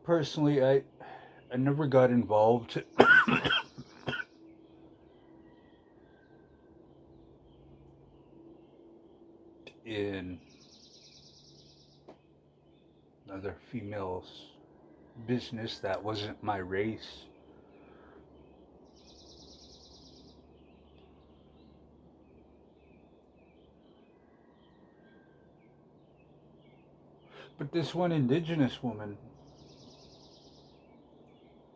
personally, I never got involved in other females' business that wasn't my race. But this one indigenous woman,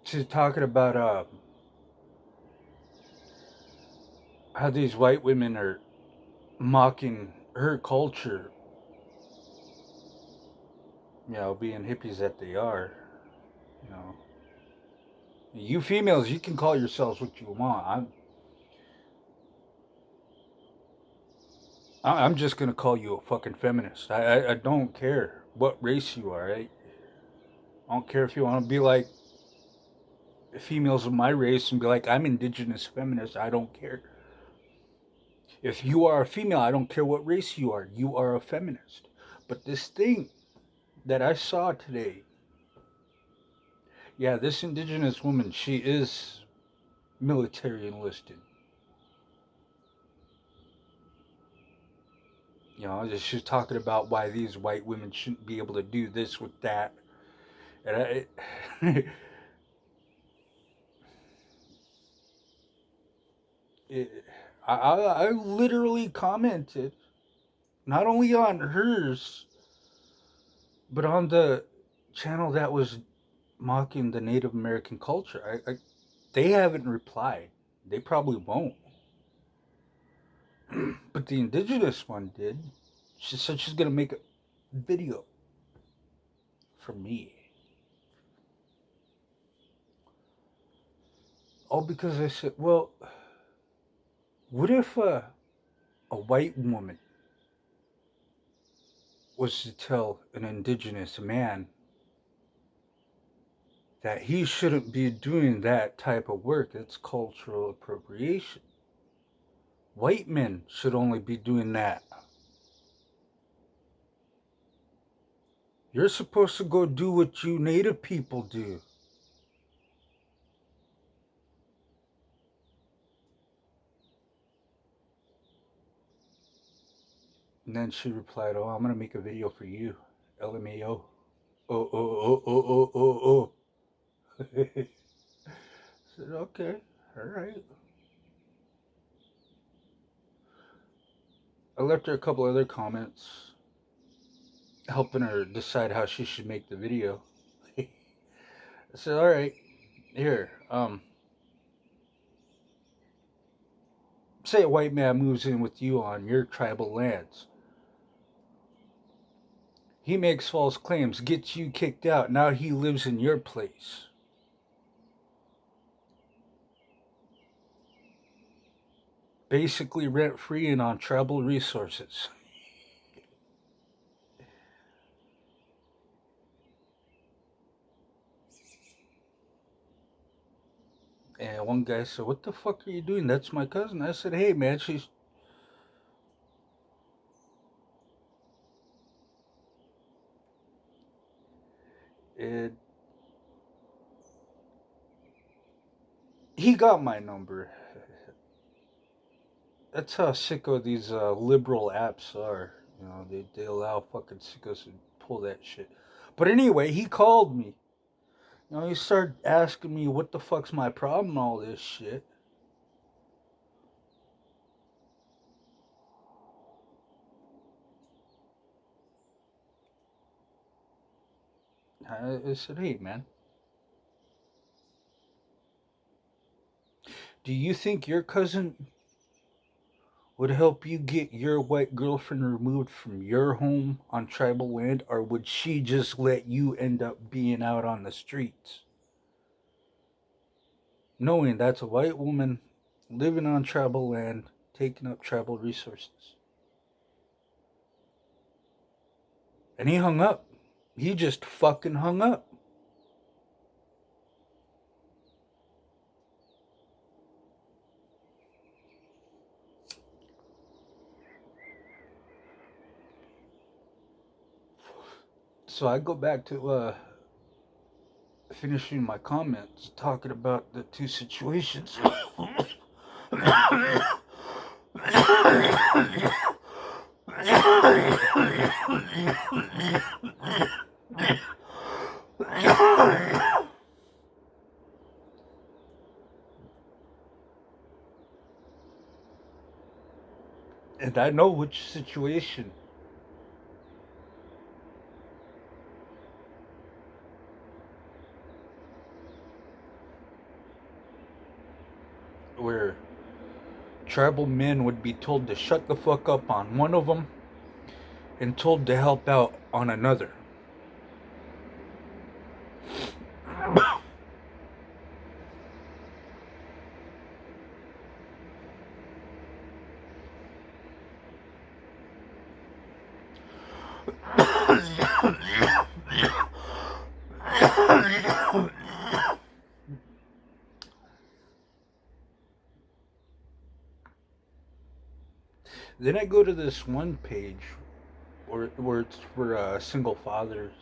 she's talking about how these white women are mocking her culture, being hippies that they are. You know, you females, you can call yourselves what you want. I'm just gonna call you a fucking feminist. I don't care what race you are. I don't care if you want to be like females of my race and be like, I'm indigenous feminist. I don't care. If you are a female, I don't care what race you are. You are a feminist. But this thing that I saw today, yeah, this indigenous woman, she is military enlisted. She's talking about why these white women shouldn't be able to do this with that. And it, I literally commented not only on hers, but on the channel that was mocking the Native American culture. They haven't replied. They probably won't. But the indigenous one did. She said she's gonna make a video for me. All because I said, well, what if a white woman was to tell an indigenous man that he shouldn't be doing that type of work? It's cultural appropriation. White men should only be doing that. You're supposed to go do what you native people do. And then she replied, "Oh, I'm gonna make a video for you, LMAO." Oh, oh, oh, oh, oh, oh, oh. I said, okay, all right. I left her a couple other comments, helping her decide how she should make the video. I said, all right, here. Say a white man moves in with you on your tribal lands. He makes false claims, gets you kicked out. Now he lives in your place. Basically rent free and on tribal resources. And one guy said, "What the fuck are you doing? That's my cousin." I said, "Hey man, she's..." And he got my number. That's how sicko these liberal apps are. They allow fucking sickos to pull that shit. But anyway, he called me. He started asking me what the fuck's my problem, all this shit. I said, "Hey man, do you think your cousin would help you get your white girlfriend removed from your home on tribal land, or would she just let you end up being out on the streets? Knowing that's a white woman living on tribal land, taking up tribal resources." And he hung up. He just fucking hung up. So I go back to finishing my comments, talking about the two situations. And I know which situation. Where tribal men would be told to shut the fuck up on one of them and told to help out on another. Then I go to this one page where it's for single fathers,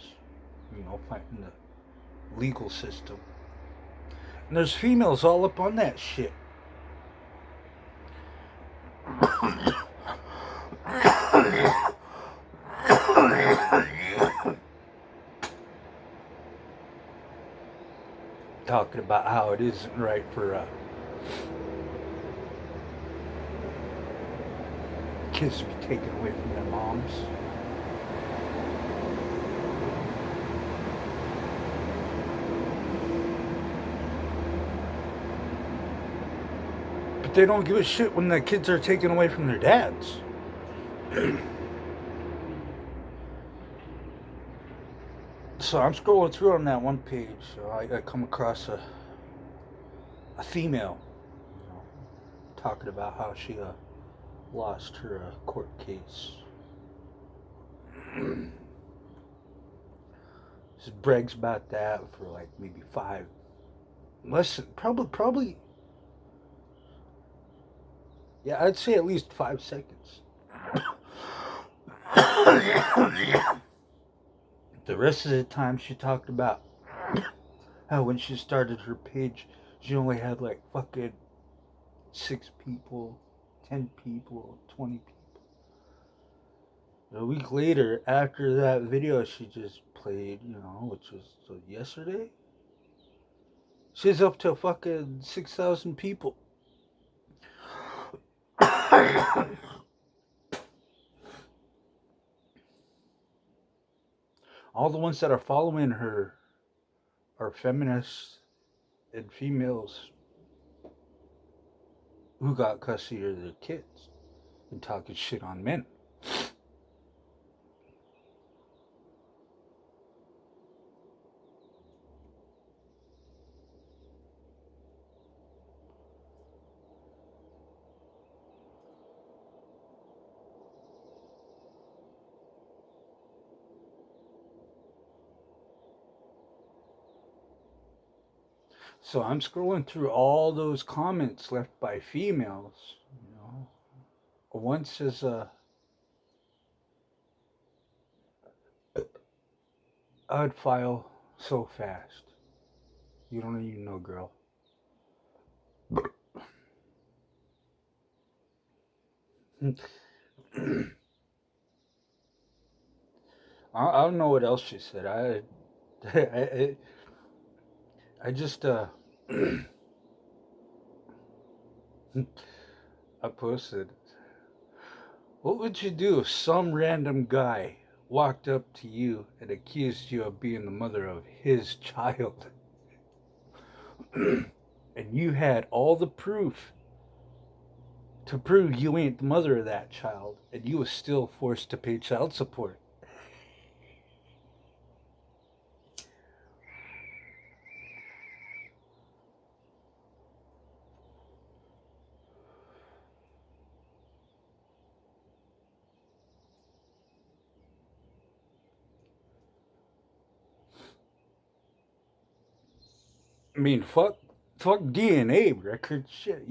fighting the legal system. And there's females all up on that shit. Talking about how it isn't right for kids to be taken away from their moms. But they don't give a shit when the kids are taken away from their dads. So I'm scrolling through on that one page. So I come across a female, talking about how she lost her court case. She brags about that for like maybe probably, yeah, I'd say at least 5 seconds. The rest of the time she talked about how when she started her page, she only had like fucking 6 people, 10 people, 20 people. A week later, after that video she just played, which was yesterday, she's up to fucking 6,000 people. All the ones that are following her are feminists and females who got custody of their kids and talking shit on men. So I'm scrolling through all those comments left by females. One says, I'd file so fast. You don't even know, girl. I don't know what else she said. I just I posted. What would you do if some random guy walked up to you and accused you of being the mother of his child? And you had all the proof to prove you ain't the mother of that child, and you was still forced to pay child support. I mean, fuck DNA record shit.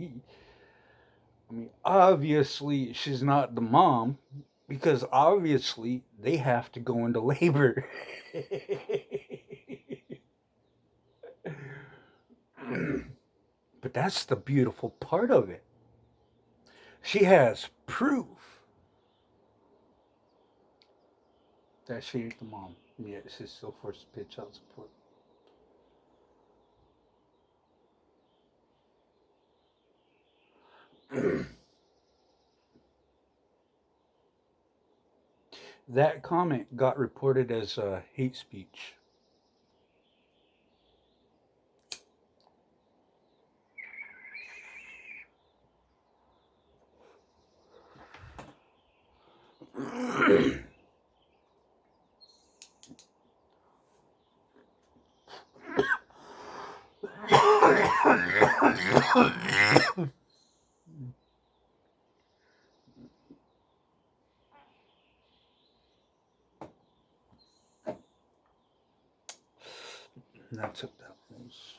I mean, obviously she's not the mom because obviously they have to go into labor. But that's the beautiful part of it. She has proof that she ain't the mom. Yet she still forced to pay child support. That comment got reported as hate speech. That's what that was.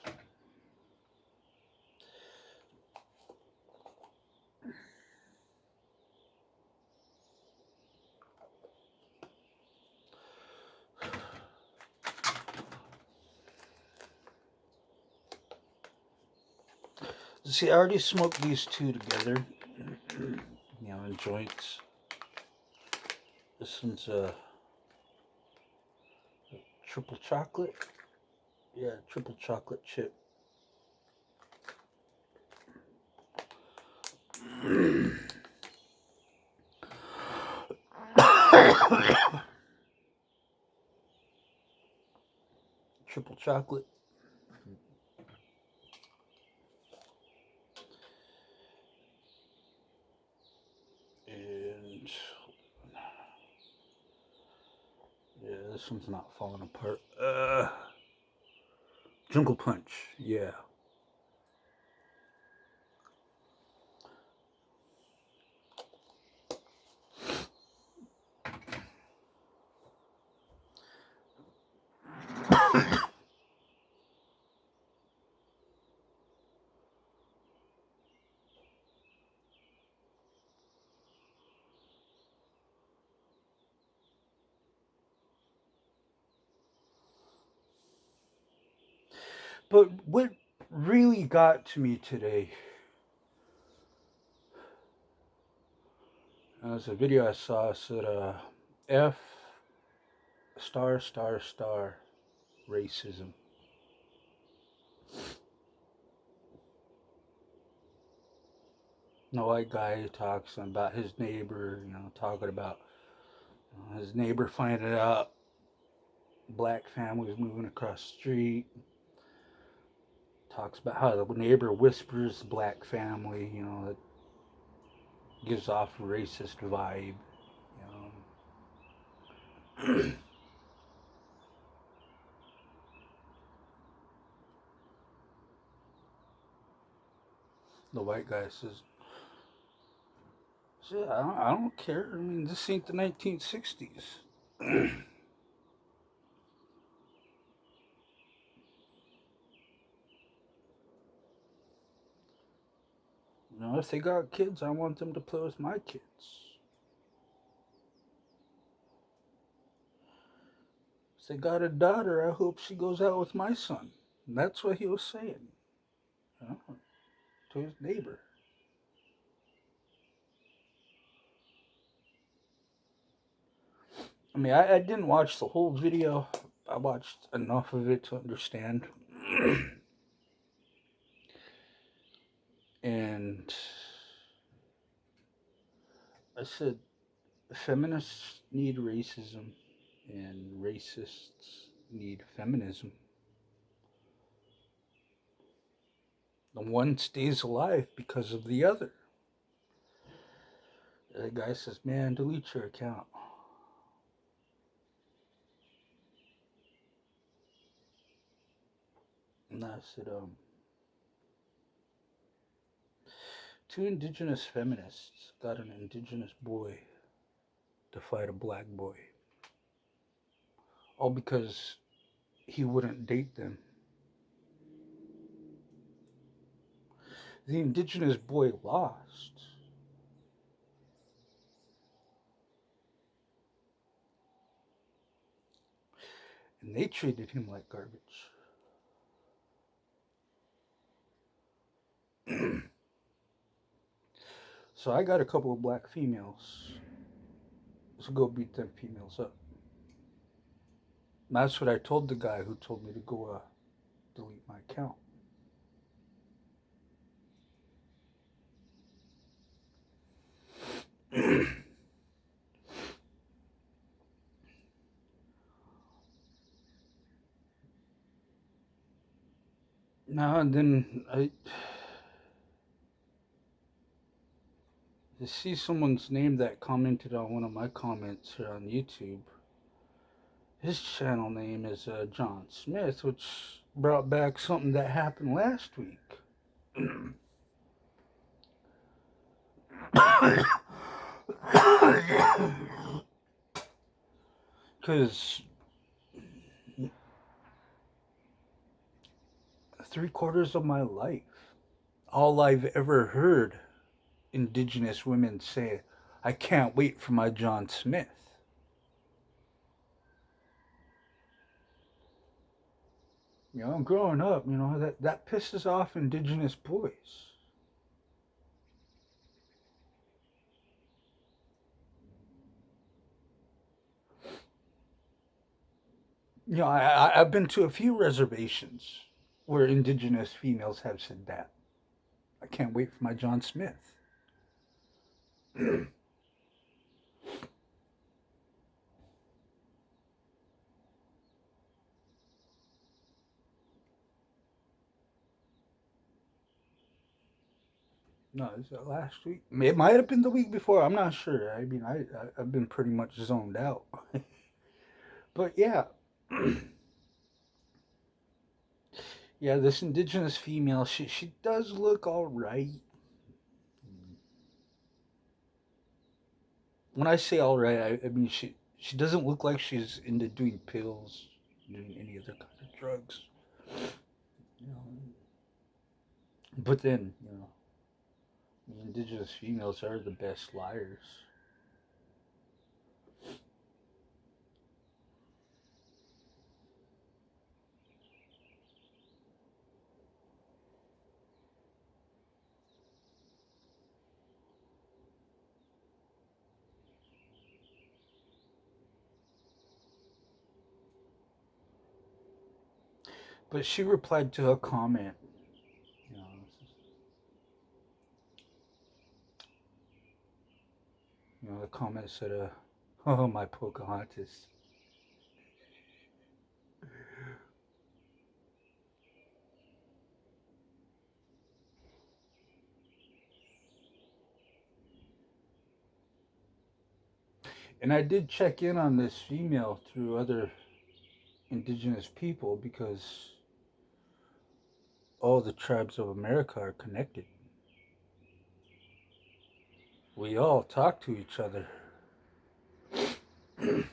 See, I already smoked these two together. In joints. This one's a triple chocolate. Yeah, triple chocolate chip. Triple chocolate. And yeah, this one's not falling apart. Jungle Punch. Yeah. But what really got to me today was a video I saw. It said, F star star star racism. The white guy talks about his neighbor, talking about his neighbor finding out black families moving across the street. Talks about how the neighbor whispers black family, it gives off a racist vibe. The white guy says, I don't care. I mean, this ain't the 1960s. If they got kids, I want them to play with my kids. If they got a daughter, I hope she goes out with my son. And that's what he was saying, to his neighbor. I mean, I didn't watch the whole video. I watched enough of it to understand. And I said, feminists need racism, and racists need feminism. The one stays alive because of the other. The guy says, man, delete your account. And I said, two indigenous feminists got an indigenous boy to fight a black boy. All because he wouldn't date them. The indigenous boy lost. And they treated him like garbage. So I got a couple of black females. So go beat them females up. That's what I told the guy who told me to go delete my account. Now and then I see someone's name that commented on one of my comments here on YouTube. His channel name is John Smith, which brought back something that happened last week. Because 3/4 of my life, all I've ever heard indigenous women say, I can't wait for my John Smith. You know, growing up, that pisses off indigenous boys. I've been to a few reservations where indigenous females have said that. I can't wait for my John Smith. No, is that last week? It might have been the week before. I'm not sure. I mean, I've been pretty much zoned out. But yeah, yeah, this indigenous female, she does look all right. When I say all right, I mean she doesn't look like she's into doing pills, doing any other kind of drugs. You know. But then, the indigenous females are the best liars. But she replied to a comment. You know, the comment said, "Oh my Pocahontas." And I did check in on this female through other indigenous people because all the tribes of America are connected. We all talk to each other. And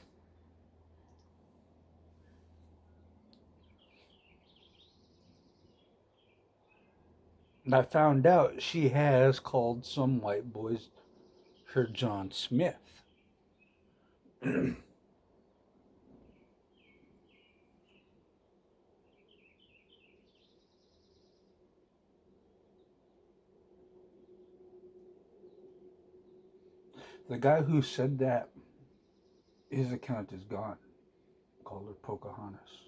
I found out she has called some white boys her John Smith. The guy who said that, his account is gone. Called her Pocahontas.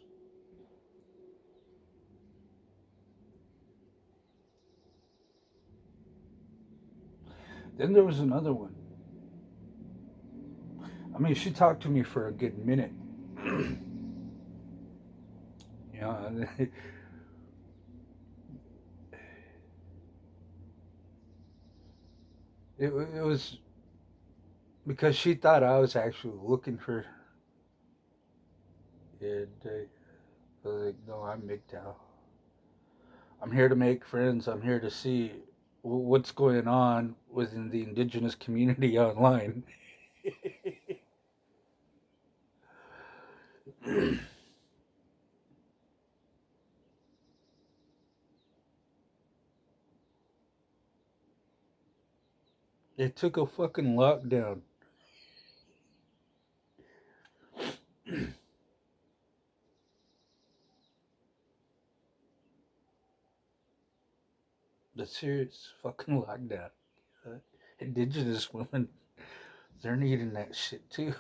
Then there was another one. I mean, she talked to me for a good minute. you know, it was because she thought I was actually looking for it. I was like, no, I'm MGTOW. I'm here to make friends. I'm here to see what's going on within the indigenous community online. They took a fucking lockdown. The serious fucking lockdown. Indigenous women, they're needing that shit too.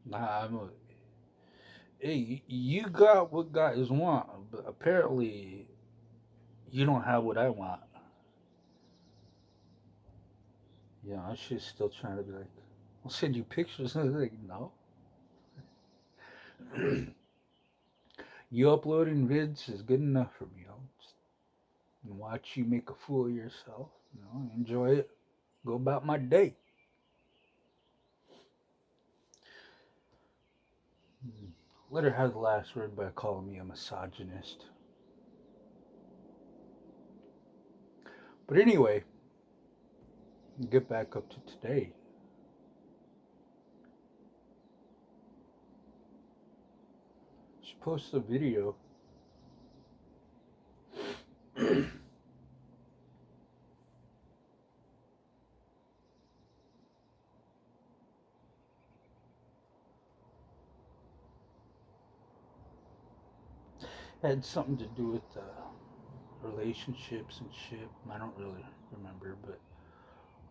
Nah, hey, you got what guys want, but apparently you don't have what I want. Yeah, I should still trying to be like, I'll send you pictures. And like, no. You uploading vids is good enough for me. I'll just watch you make a fool of yourself. Enjoy it. Go about my day. Let her have the last word by calling me a misogynist. But anyway, get back up to today. She posted a video. Had something to do with relationships and shit. I don't really remember, but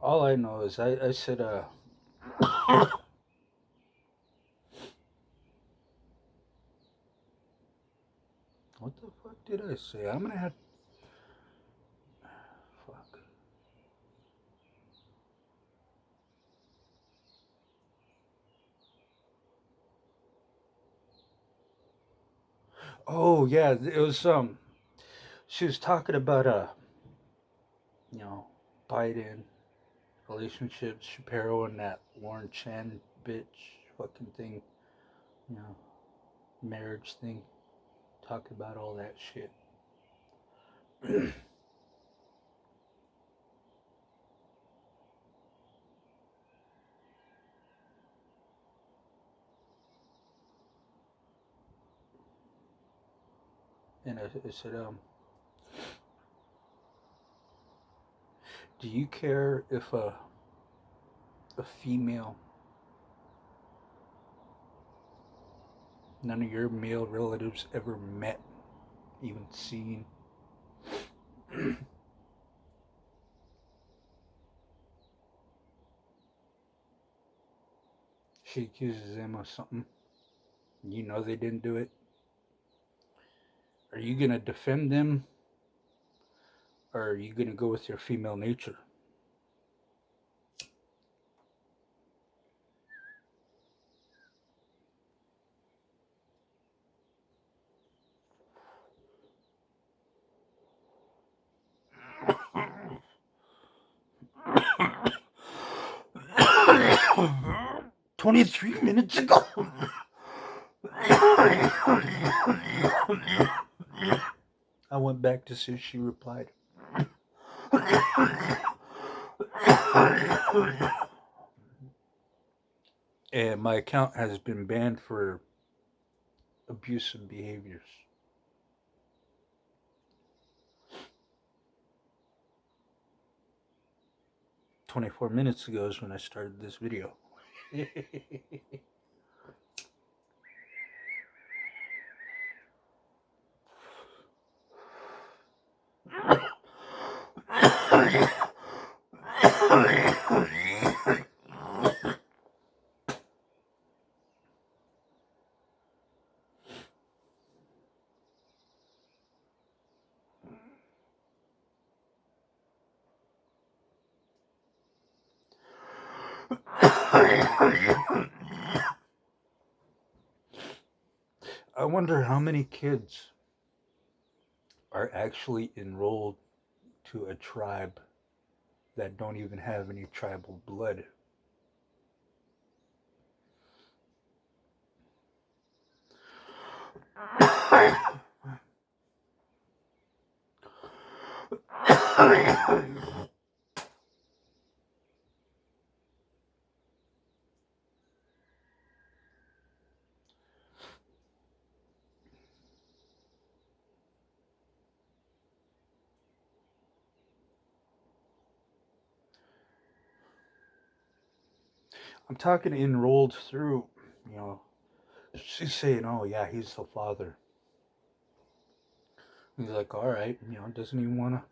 all I know is I said, what the fuck did I say? I'm gonna have. Fuck. Oh, yeah, it was, she was talking about, you know, Biden, relationships, Shapiro, and that Warren Chan bitch fucking thing, you know, marriage thing, talking about all that shit. And I said, do you care if a female, none of your male relatives ever met, even seen? She accuses them of something. You know they didn't do it. Are you gonna defend them, or are you gonna go with your female nature? 23 minutes ago. I went back to see if she replied. And my account has been banned for abusive behaviors. 24 minutes ago is when I started this video. I wonder how many kids are actually enrolled to a tribe that don't even have any tribal blood. I'm talking enrolled through, you know, She's saying, "Oh yeah, he's the father." He's like, "All right, doesn't even want to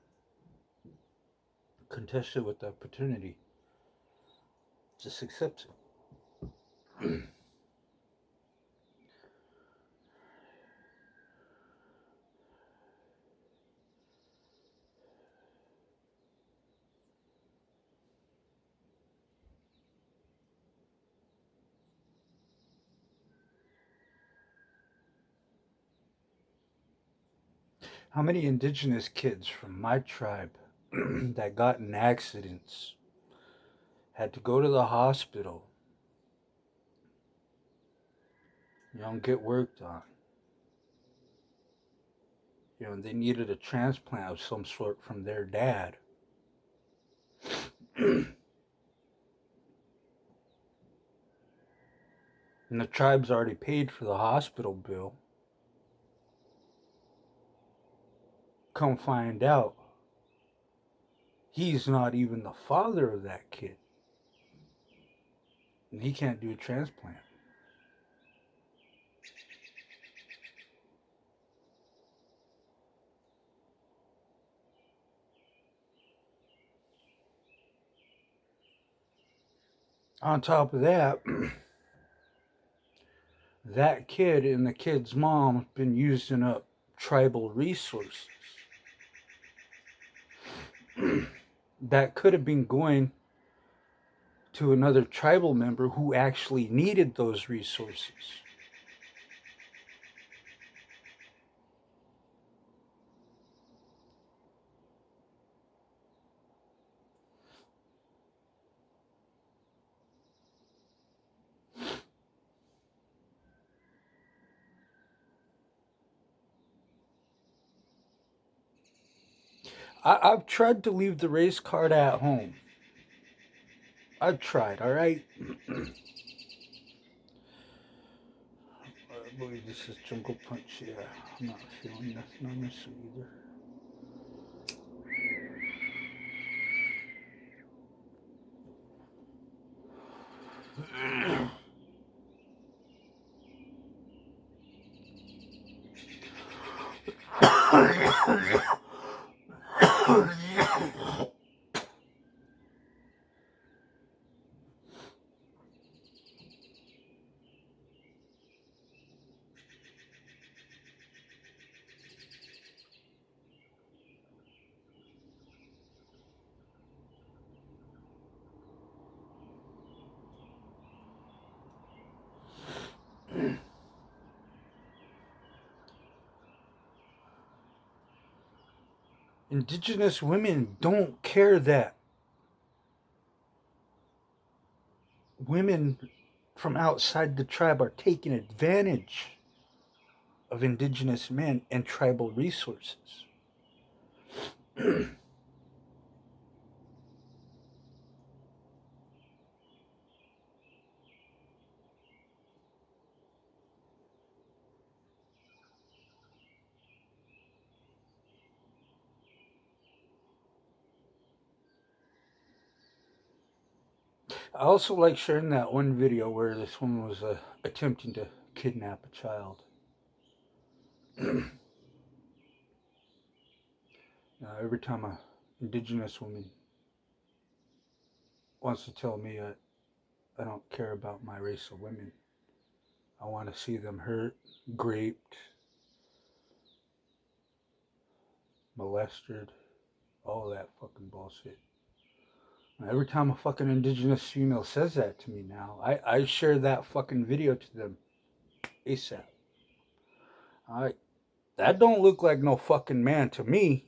contest it with the paternity. Just accepts it." How many indigenous kids from my tribe that got in accidents had to go to the hospital, and get worked on? And they needed a transplant of some sort from their dad. And the tribe's already paid for the hospital bill. Come find out, he's not even the father of that kid. And he can't do a transplant. On top of that, that kid and the kid's mom have been using up tribal resources that could have been going to another tribal member who actually needed those resources. I've tried to leave the race card at home. I've tried, all right? I believe this is Jungle Punch. Yeah, I'm not feeling nothing on this either. Indigenous women don't care that women from outside the tribe are taking advantage of indigenous men and tribal resources. I also like sharing that one video where this woman was attempting to kidnap a child. Every time a indigenous woman wants to tell me I don't care about my race of women, I want to see them hurt, raped, molested, all that fucking bullshit. Every time a fucking indigenous female says that to me now, I share that fucking video to them ASAP. That don't look like no fucking man to me.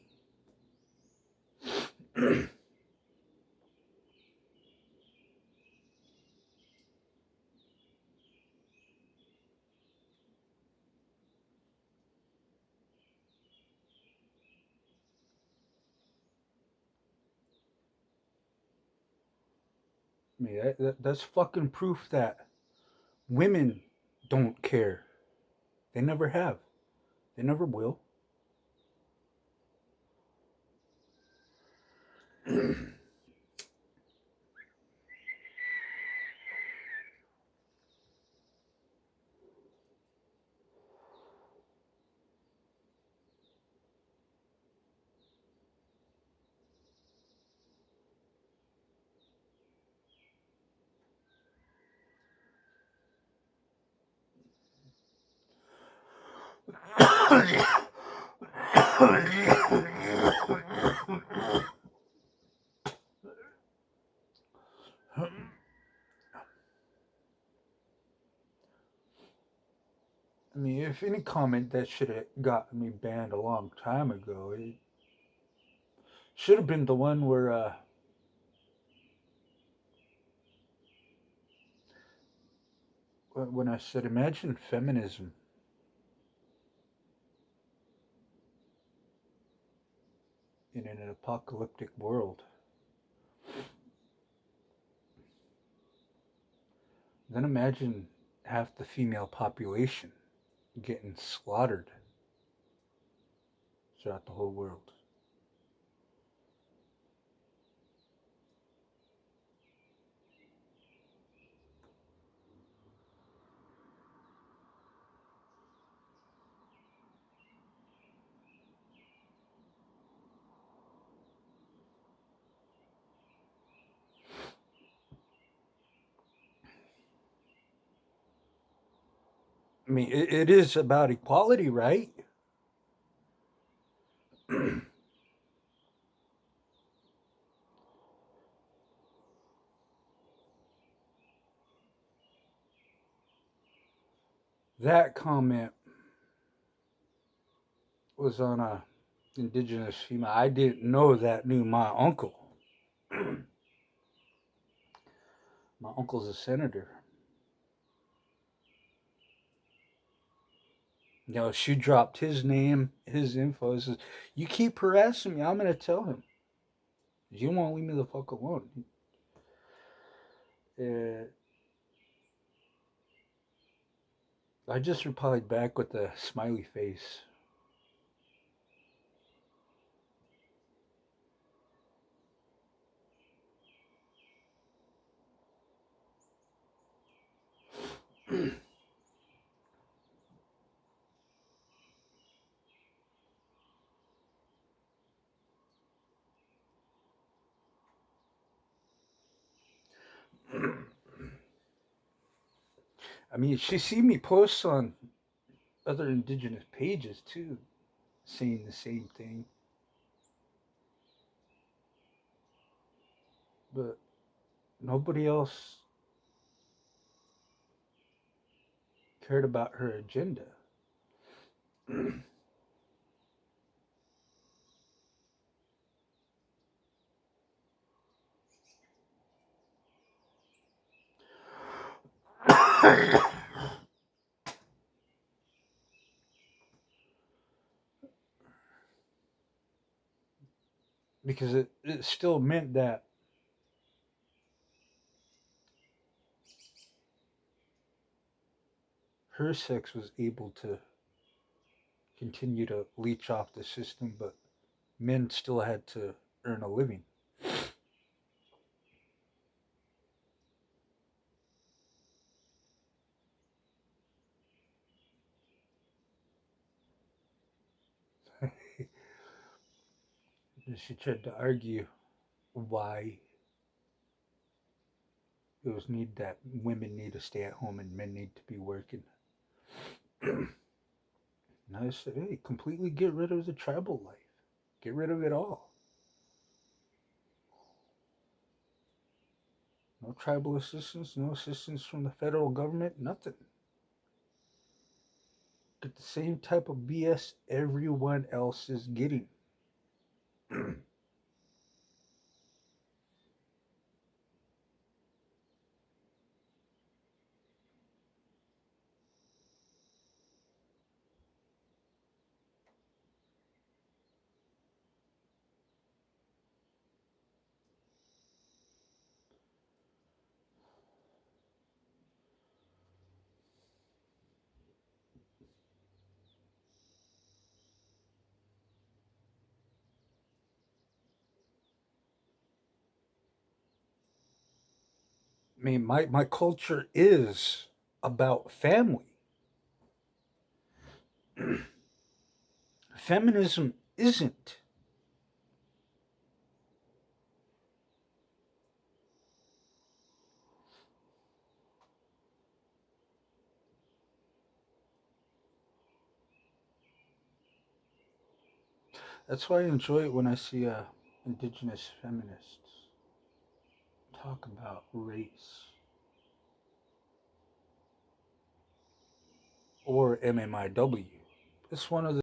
I mean, that's fucking proof that women don't care. They never have. They never will. I mean, if any comment that should have gotten me banned a long time ago, it should have been the one where when I said, imagine feminism in an apocalyptic world. Then imagine half the female population getting slaughtered throughout the whole world. I mean, it is about equality, right? That comment was on a indigenous female. I didn't know that knew my uncle. My uncle's a senator. You know, she dropped his name, his info. Says, you keep harassing me, I'm gonna tell him. You won't leave me the fuck alone. Uh, I just replied back with a smiley face. I mean, she see me post on other indigenous pages too, saying the same thing. But nobody else cared about her agenda. Because it still meant that her sex was able to continue to leech off the system, but men still had to earn a living. She tried to argue why it was need that women need to stay at home and men need to be working. And I said, hey, completely get rid of the tribal life. Get rid of it all. No tribal assistance, no assistance from the federal government, nothing. Get the same type of BS everyone else is getting. I mean, my culture is about family. Feminism isn't. That's why I enjoy it when I see indigenous feminists talk about race or MMIW. It's one of the